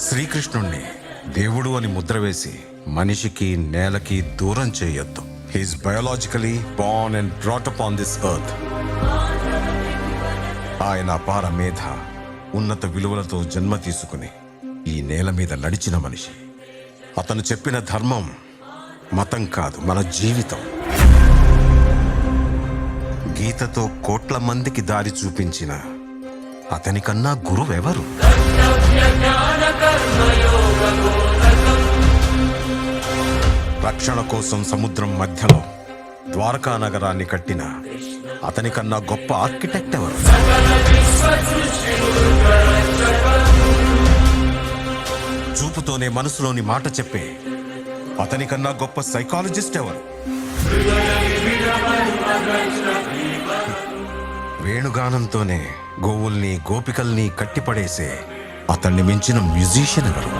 శ్రీకృష్ణుణ్ణి దేవుడు అని ముద్ర వేసి మనిషికి నేలకి దూరం చేయొద్దు. He is biologically born and brought up on this earth. ఆయన అపార మేధ, ఉన్నత విలువలతో జన్మ తీసుకుని ఈ నేల మీద నడిచిన మనిషి. అతను చెప్పిన ధర్మం మతం కాదు, మన జీవితం. గీతతో కోట్ల మందికి దారి చూపించిన అతనికన్నా గురువెవరు? రక్షణ కోసం సముద్రం మధ్యలో ద్వారకా నగరాన్ని కట్టిన అతనికన్నా గొప్ప ఆర్కిటెక్ట్ ఎవరు? చూపుతోనే మనసులోని మాట చెప్పే అతనికన్నా గొప్ప సైకాలజిస్ట్ ఎవరు? వేణుగానంతోనే గోవుల్ని గోపికల్ని కట్టిపడేసే అతన్ని మించిన మ్యూజిషియన్ ఎవరు?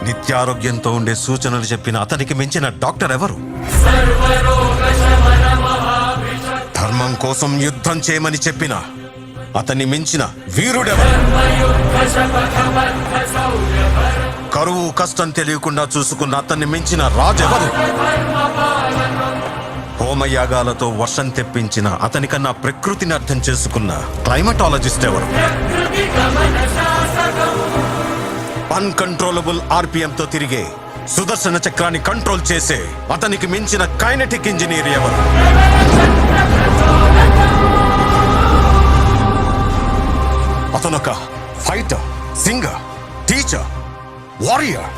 నిత్యారోగ్యంతో ఉండే సూచనలు చెప్పిన అతనికి మించిన డాక్టర్ ఎవరు? ధర్మం కోసం యుద్ధం చేయమని చెప్పిన అతన్ని మించిన వీరుడెవరు? కరువు కష్టం తెలియకుండా చూసుకున్న అతన్ని మించిన రాజెవరు? హోమయాగాలతో వర్షం తెప్పించిన అతనికన్నా ప్రకృతిని అర్థం చేసుకున్న క్లైమటాలజిస్ట్ ఎవరు? అన్కంట్రోలబుల్ ఆర్పిఎంతో తిరిగే సుదర్శన చక్రాన్ని కంట్రోల్ చేసే అతనికి మించిన కైనెటిక్ ఇంజనీర్ ఎవరు? అతనొక fighter, singer, teacher, warrior,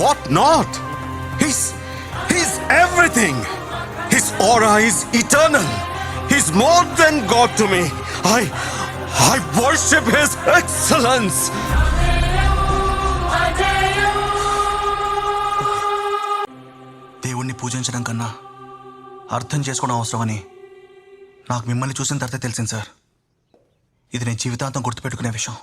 what not. He's everything. His aura is eternal. He's more than God to me. I worship His excellence. దేవుణ్ణి పూజించడం కన్నా అర్థం చేసుకోవడం అవసరమని నాకు మిమ్మల్ని చూసిన తర్వాత తెలిసింది సార్. ఇది నేను జీవితాంతం గుర్తుపెట్టుకునే విషయం.